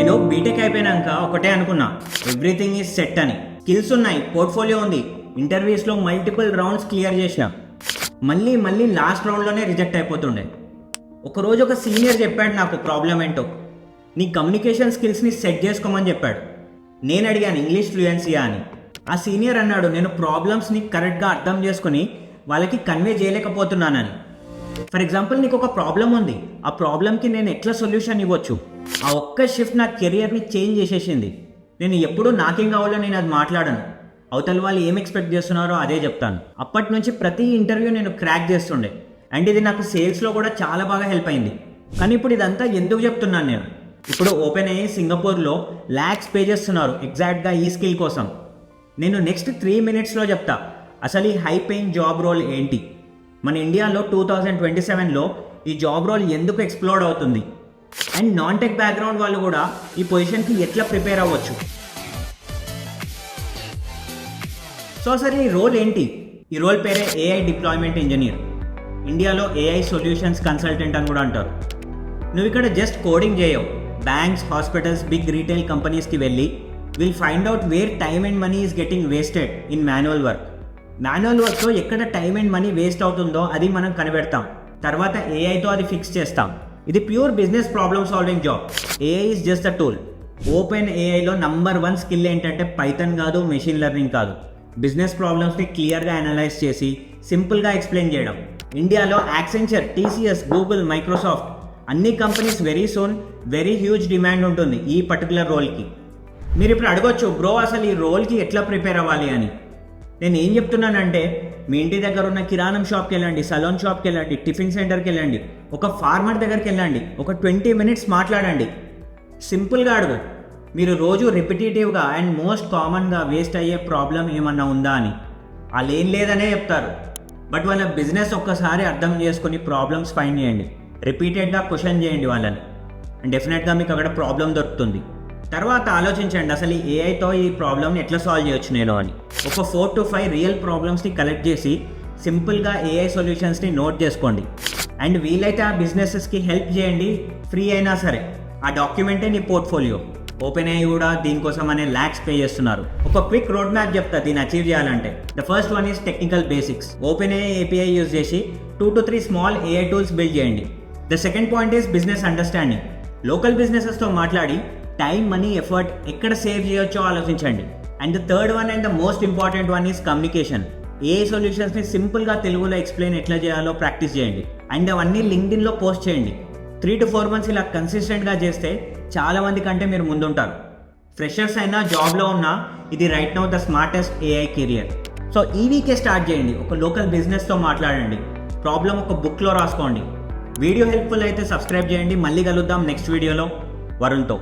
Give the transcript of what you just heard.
నేను బీటెక్ అయిపోయినాక ఒకటే అనుకున్నా, ఎవ్రీథింగ్ ఈజ్ సెట్ అని. స్కిల్స్ ఉన్నాయి, పోర్ట్ఫోలియో ఉంది, ఇంటర్వ్యూస్లో మల్టిపుల్ రౌండ్స్ క్లియర్ చేసిన. మళ్ళీ లాస్ట్ రౌండ్లోనే రిజెక్ట్ అయిపోతుండే. ఒకరోజు ఒక సీనియర్ చెప్పాడు నాకు ప్రాబ్లం ఏంటో. నీ కమ్యూనికేషన్ స్కిల్స్ని సెట్ చేసుకోమని చెప్పాడు. నేను అడిగాను ఇంగ్లీష్ ఫ్లూయెన్సీయా అని. ఆ సీనియర్ అన్నాడు, నేను ప్రాబ్లమ్స్ని కరెక్ట్గా అర్థం చేసుకుని వాళ్ళకి కన్వే చేయలేకపోతున్నానని. ఫర్ ఎగ్జాంపుల్, నీకు ఒక ప్రాబ్లం ఉంది, ఆ ప్రాబ్లంకి నేను ఎట్లా సొల్యూషన్ ఇవ్వచ్చు. ఆ ఒక్క షిఫ్ట్ నా కెరియర్ని చేంజ్ చేసేసింది. నేను ఎప్పుడూ నాకేం కావాలో నేను అది మాట్లాడను, అవతల వాళ్ళు ఏం ఎక్స్పెక్ట్ చేస్తున్నారో అదే చెప్తాను. అప్పటి నుంచి ప్రతి ఇంటర్వ్యూ నేను క్రాక్ చేస్తుండే, అండ్ ఇది నాకు సేల్స్లో కూడా చాలా బాగా హెల్ప్ అయింది. కానీ ఇప్పుడు ఇదంతా ఎందుకు చెప్తున్నాను నేను? ఇప్పుడు ఓపెన్ అయ్యి సింగపూర్లో ల్యాక్స్ పే చేస్తున్నారు ఎగ్జాక్ట్గా ఈ స్కిల్ కోసం. నేను నెక్స్ట్ 3 minutesలో చెప్తా అసలు ఈ హై పేయింగ్ జాబ్ రోల్ ఏంటి, మన ఇండియాలో 2027లో ఈ జాబ్ రోల్ ఎందుకు ఎక్స్ప్లోర్ అవుతుంది, అండ్ నాన్ టెక్ బ్యాక్గ్రౌండ్ వాళ్ళు కూడా ఈ పొజిషన్కి ఎట్లా ప్రిపేర్ అవ్వచ్చు. సో అసలు ఈ రోల్ ఏంటి? ఈ రోల్ పేరే ఏఐ డిప్లాయ్మెంట్ ఇంజనీర్. ఇండియాలో ఏఐ సొల్యూషన్స్ కన్సల్టెంట్ అని కూడా అంటారు. నువ్వు ఇక్కడ జస్ట్ కోడింగ్ చేయవు. బ్యాంక్స్, హాస్పిటల్స్, బిగ్ రీటైల్ కంపెనీస్కి వెళ్ళి will find out where time and money is getting wasted in manual work. Manual వర్క్లో ఎక్కడ టైమ్ అండ్ మనీ వేస్ట్ అవుతుందో అది మనం కనిపెడతాం. తర్వాత ఏఐతో అది ఫిక్స్ చేస్తాం. ఇది pure business problem solving job. AI is just a tool. Open ఏఐలో నంబర్ 1 స్కిల్ ఏంటంటే పైథాన్ కాదు, మెషిన్ లెర్నింగ్ కాదు, బిజినెస్ ప్రాబ్లమ్స్ని క్లియర్గా అనలైజ్ చేసి సింపుల్గా ఎక్స్ప్లెయిన్ చేయడం. ఇండియాలో యాక్సెంచర్, టీసీఎస్, గూగుల్, మైక్రోసాఫ్ట్ అన్ని companies very soon very huge demand ఉంటుంది ఈ పర్టికులర్ రోల్కి. మీరు ఇప్పుడు అడగొచ్చు, బ్రో అసలు ఈ రోల్కి ఎట్లా ప్రిపేర్ అవ్వాలి అని. నేను ఏం చెప్తున్నానంటే, మీ ఇంటి దగ్గర ఉన్న కిరాణం షాప్కి వెళ్ళండి, సలూన్ షాప్కి వెళ్ళండి, టిఫిన్ సెంటర్కి వెళ్ళండి, ఒక ఫార్మర్ దగ్గరికి వెళ్ళండి, ఒక 20 minutes మాట్లాడండి. సింపుల్గా అడుగు, మీరు రోజు రిపిటేటివ్గా అండ్ మోస్ట్ కామన్గా వేస్ట్ అయ్యే ప్రాబ్లం ఏమన్నా ఉందా అని. వాళ్ళు ఏం లేదనే చెప్తారు. బట్ వాళ్ళ బిజినెస్ ఒక్కసారి అర్థం చేసుకుని ప్రాబ్లమ్స్ ఫైండ్ చేయండి, రిపీటెడ్గా క్వశ్చన్ చేయండి వాళ్ళని, అండ్ డెఫినెట్గా మీకు అక్కడ ప్రాబ్లం దొరుకుతుంది. తర్వాత ఆలోచించండి అసలు ఈ ఏఐతో ఈ ప్రాబ్లమ్ని ఎట్లా సాల్వ్ చేయొచ్చు నేను అని. ఒక 4 to 5 రియల్ ప్రాబ్లమ్స్ని కలెక్ట్ చేసి సింపుల్గా ఏఐ సొల్యూషన్స్ని నోట్ చేసుకోండి. అండ్ వీలైతే ఆ బిజినెసెస్కి హెల్ప్ చేయండి, ఫ్రీ అయినా సరే. ఆ డాక్యుమెంటే నీ పోర్ట్ఫోలియో. ఓపెన్ ఏఐ కూడా దీనికోసం అనే ల్యాక్స్ పే చేస్తున్నారు. ఒక క్విక్ రోడ్ మ్యాప్ చెప్తా దీన్ని అచీవ్ చేయాలంటే. The first one is technical basics. OpenAI API use చేసి 2 to 3 small AI tools build చేయండి. The second point is business understanding. Local బిజినెసెస్తో మాట్లాడి టైం, మనీ, ఎఫర్ట్ ఎక్కడ సేవ్ చేయొచ్చో ఆలోచించండి. And the third one and the most important one is communication. AI సొల్యూషన్స్ని సింపుల్గా తెలుగులో ఎక్స్ప్లెయిన్ ఎట్లా చేయాలో ప్రాక్టీస్ చేయండి. అండ్ అవన్నీ లింక్డ్ఇన్లో పోస్ట్ చేయండి. 3 to 4 months ఇలా కన్సిస్టెంట్గా చేస్తే చాలామంది కంటే మీరు ముందుంటారు. ఫ్రెషర్స్ అయినా, జాబ్లో ఉన్నా, ఇది right now the smartest AI career. So ఈ వీకే స్టార్ట్ చేయండి. ఒక లోకల్ బిజినెస్తో మాట్లాడండి, ప్రాబ్లం ఒక బుక్లో రాసుకోండి. వీడియో హెల్ప్ఫుల్ అయితే సబ్స్క్రైబ్ చేయండి. మళ్ళీ కలుద్దాం నెక్స్ట్ వీడియోలో వరుణ్తో.